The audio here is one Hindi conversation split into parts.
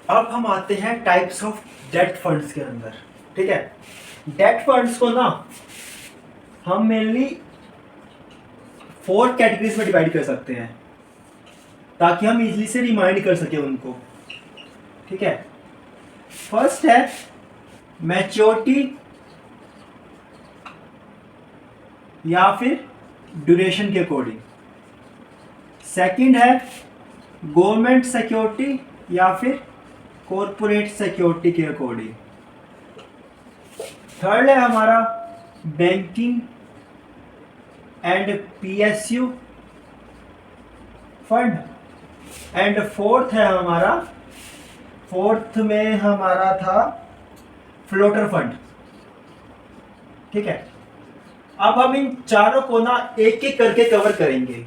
अब हम आते हैं टाइप्स ऑफ डेट फंड्स के अंदर। ठीक है, डेट फंड्स को ना हम मेनली 4 कैटेगरीज में डिवाइड कर सकते हैं ताकि हम इजीली से रिमाइंड कर सके उनको। ठीक है, फर्स्ट है मैच्योरिटी या फिर ड्यूरेशन के अकॉर्डिंग। सेकंड है गवर्नमेंट सिक्योरिटी या फिर कॉरपोरेट सिक्योरिटी के अकॉर्डिंग। थर्ड है हमारा banking and PSU fund. And fourth में हमारा था फ्लोटर फंड। ठीक है, अब हम इन चारों को ना एक एक करके कवर करेंगे,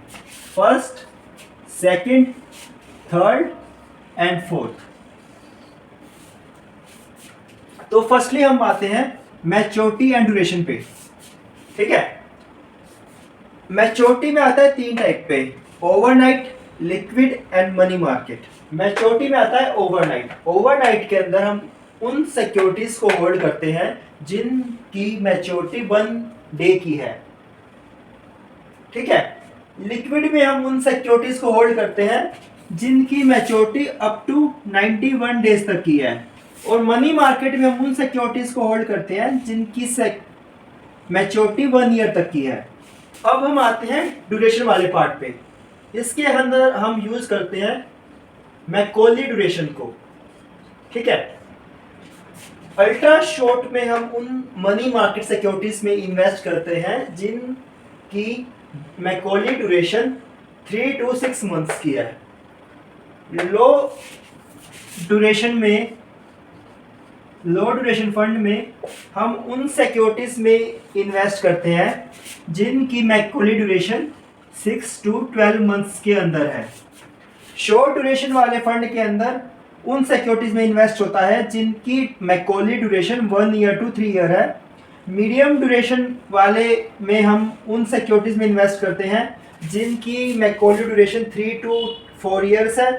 first, second, third and fourth. तो फर्स्टली हम आते हैं मैच्योरिटी एंड ड्यूरेशन पे। ठीक है, मैच्योरिटी में आता है 3 टाइप पे, overnight, liquid and money market. Maturity में आता है ओवरनाइट। ओवरनाइट के अंदर हम उन सिक्योरिटीज को होल्ड करते हैं जिनकी मैच्योरिटी 1 डे की है। ठीक है, लिक्विड में हम उन सिक्योरिटीज को होल्ड करते हैं जिनकी मैच्योरिटी अप टू 91 डेज तक की है। और मनी मार्केट में हम उन सिक्योरिटीज को होल्ड करते हैं जिनकी मैच्योरिटी 1 ईयर तक की है। अब हम आते हैं ड्यूरेशन वाले पार्ट पे। इसके अंदर हम यूज करते हैं मैकॉली ड्यूरेशन को। ठीक है, अल्ट्रा शॉर्ट में हम उन मनी मार्केट सिक्योरिटीज में इन्वेस्ट करते हैं जिनकी मैकॉली ड्यूरेशन 3 to 6 मंथ्स की है। लो ड्यूरेशन फंड में हम उन सिक्योरिटीज में इन्वेस्ट करते हैं जिनकी मैकॉली ड्यूरेशन 6 to 12 मंथ्स के अंदर है। शॉर्ट ड्यूरेशन वाले फंड के अंदर उन सिक्योरिटीज में इन्वेस्ट होता है जिनकी Macaulay duration 1 year to 3 year है। मीडियम ड्यूरेशन वाले में हम उन सिक्योरिटीज में इन्वेस्ट करते हैं जिनकी मैकॉली ड्यूरेशन 3 to 4 ईयर्स है।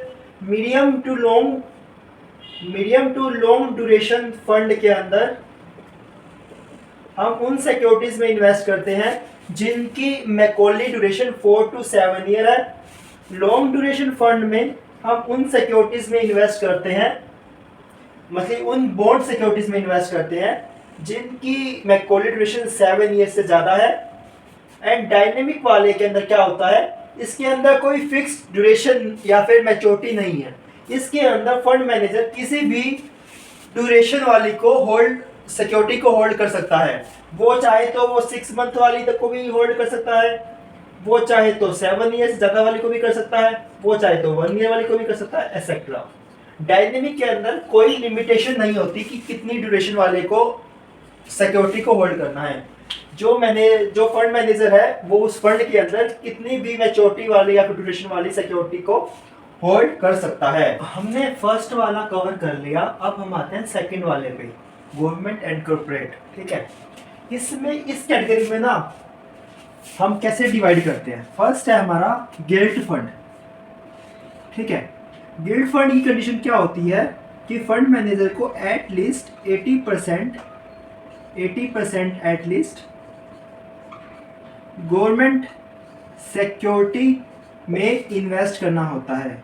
Medium to long duration fund के अंदर हम उन सिक्योरिटीज में इन्वेस्ट करते हैं जिनकी मैकॉली ड्यूरेशन 4 to 7 ईयर है। लॉन्ग ड्यूरेशन फंड में हम उन सिक्योरिटीज में इन्वेस्ट करते हैं, मतलब उन बॉन्ड सिक्योरिटीज में इन्वेस्ट करते हैं जिनकी मैकॉली ड्यूरेशन 7 ईयर से ज़्यादा है। एंड डायनेमिक वाले के अंदर क्या होता है, इसके अंदर कोई फिक्स ड्यूरेशन या फिर मैच्योरिटी नहीं है। इसके अंदर फंड मैनेजर किसी भी ड्यूरेशन वाली को सिक्योरिटी को होल्ड कर सकता है। वो चाहे तो वो 6 मंथ वाली तक को भी होल्ड कर सकता है, वो चाहे तो 7 ईयर से ज़्यादा वाली को भी कर सकता है, वो चाहे तो 1 ईयर वाली को भी कर सकता है, एक्सेट्रा। डायनेमिक के अंदर कोई लिमिटेशन नहीं होती कि कितनी ड्यूरेशन वाले को सिक्योरिटी को होल्ड करना है। जो फंड मैनेजर है वो उस फंड के अंदर कितनी भी मैच्योरिटी वाली या फिर ड्यूरेशन वाली सिक्योरिटी को होल्ड कर सकता है। हमने फर्स्ट वाला कवर कर लिया, अब हम आते हैं सेकंड वाले पे, गवर्नमेंट एंड कॉर्पोरेट। ठीक है, इसमें इस कैटेगरी में ना हम कैसे डिवाइड करते हैं। फर्स्ट है हमारा गिल्ट फंड। ठीक है, गिल्ट फंड की कंडीशन क्या होती है कि फंड मैनेजर को एटलीस्ट 80% एटलीस्ट गवर्नमेंट सिक्योरिटी में इन्वेस्ट करना होता है।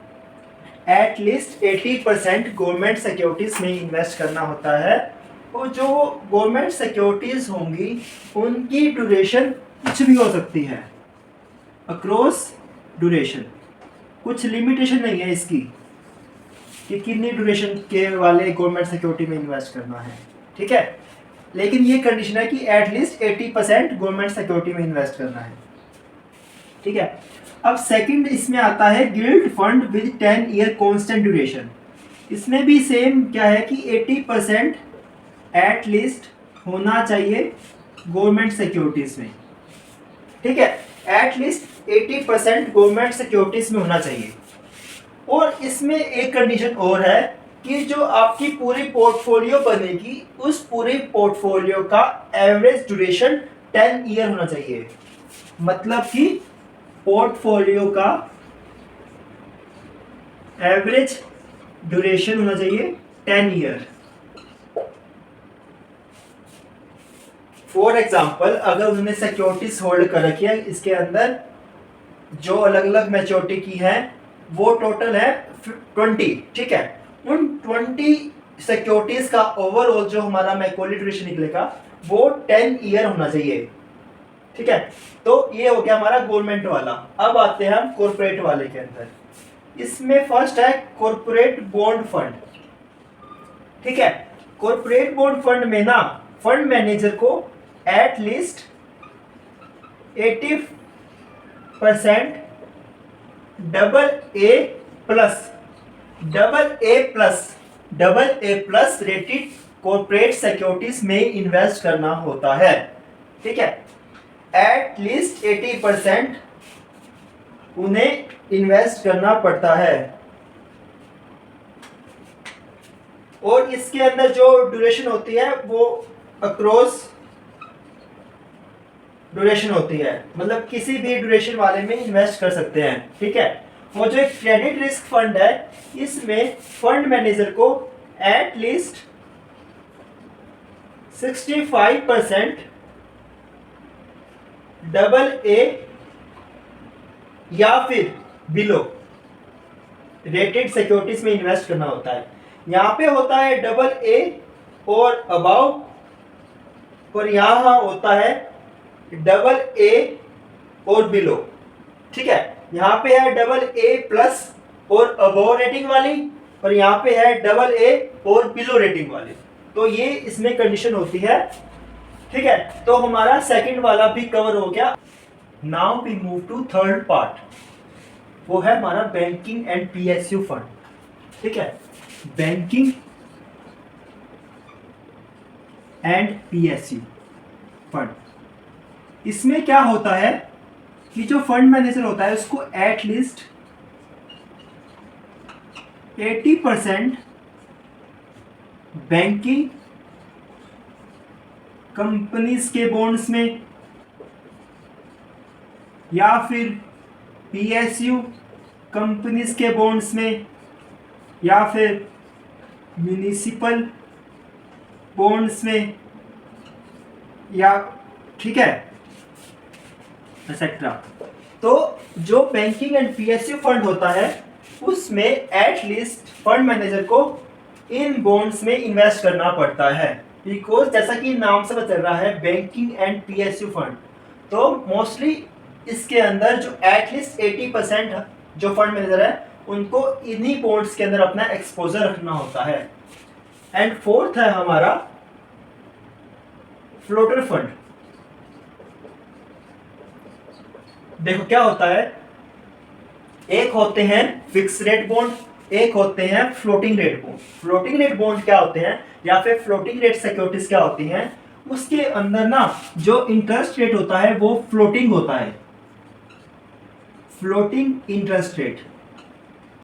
एटलीस्ट 80% गवर्नमेंट सिक्योरिटीज में इन्वेस्ट करना होता है। और जो गवर्नमेंट सिक्योरिटीज होंगी उनकी ड्यूरेशन कुछ भी हो सकती है, अक्रॉस ड्यूरेशन। कुछ लिमिटेशन नहीं है इसकी कि कितनी ड्यूरेशन के वाले गवर्नमेंट सिक्योरिटी में इन्वेस्ट करना है। ठीक है, लेकिन ये कंडीशन है कि एटलीस्ट 80% गवर्नमेंट सिक्योरिटी में इन्वेस्ट करना है। ठीक है, अब सेकंड इसमें आता है guilt fund with 10 year constant duration. इसमें भी सेम क्या है कि 80% एटलीस्ट होना चाहिए गवर्नमेंट सिक्योरिटीज में। ठीक है, एटलीस्ट 80% गवर्नमेंट सिक्योरिटीज में होना चाहिए। और इसमें एक कंडीशन और है कि जो आपकी पूरी पोर्टफोलियो बनेगी उस पूरे पोर्टफोलियो का एवरेज ड्यूरेशन 10 ईयर होना चाहिए। मतलब कि पोर्टफोलियो का एवरेज ड्यूरेशन होना चाहिए 10 ईयर। फॉर एग्जाम्पल अगर उन्होंने सिक्योरिटीज होल्ड कर रखी है, इसके अंदर जो अलग अलग मैच्योरिटी की है वो टोटल है 20, ठीक है। उन 20 सिक्योरिटीज का ओवरऑल जो हमारा मैकॉली ड्यूरेशन निकलेगा वो 10 ईयर होना चाहिए, ठीक है। तो ये हो गया हमारा गवर्नमेंट वाला। अब आते हैं हम कॉर्पोरेट वाले के अंदर। इसमें फर्स्ट है कॉर्पोरेट बॉन्ड फंड, ठीक है। कॉर्पोरेट बॉन्ड फंड में ना फंड मैनेजर को at least 80% AA+ rated corporate securities में इन्वेस्ट करना होता है, ठीक है। एट लीस्ट 80% उन्हें इन्वेस्ट करना पड़ता है। और इसके अंदर जो ड्यूरेशन होती है वो अक्रॉस ड्यूरेशन होती है, मतलब किसी भी ड्यूरेशन वाले में इन्वेस्ट कर सकते हैं, ठीक है। वो जो एक क्रेडिट रिस्क फंड है इसमें फंड मैनेजर को एट लीस्ट 65% AA या फिर बिलो रेटेड सिक्योरिटीज में इन्वेस्ट करना होता है। यहां पे होता है AA और अबाव, और यहां होता है AA और बिलो, ठीक है। यहां पे है AA+ और अबव रेटिंग वाली, और यहां पे है AA और बिलो रेटिंग वाली। तो ये इसमें कंडीशन होती है, ठीक है। तो हमारा सेकंड वाला भी कवर हो गया। Now we move to third part, वो है हमारा बैंकिंग एंड PSU फंड, ठीक है। बैंकिंग एंड PSU फंड, इसमें क्या होता है कि जो फंड मैनेजर होता है उसको एट लीस्ट 80% बैंकिंग कंपनीज के बॉन्ड्स में या फिर PSU कंपनीज के बॉन्ड्स में या फिर म्यूनिसिपल बॉन्ड्स में, या ठीक है एक्सेट्रा। तो जो बैंकिंग एंड PSU फंड होता है उसमें एट लीस्ट फंड मैनेजर को इन बॉन्ड्स में इन्वेस्ट करना पड़ता है, बिकॉज जैसा कि नाम से पता चल रहा है बैंकिंग एंड PSU फंड, तो मोस्टली इसके अंदर जो एट लीस्ट 80% जो फंड मैनेजर है उनको इन्हीं बॉन्ड्स के अंदर अपना एक्सपोजर रखना होता है। एंड फोर्थ है हमारा फ्लोटर फंड। देखो क्या होता है, एक होते हैं फिक्स रेट बॉन्ड, एक होते हैं floating rate bond. Floating rate bond क्या होते हैं या फिर फ्लोटिंग रेट सिक्योरिटीज क्या होती हैं, उसके अंदर ना जो इंटरेस्ट रेट होता है वो फ्लोटिंग होता है, फ्लोटिंग इंटरेस्ट रेट।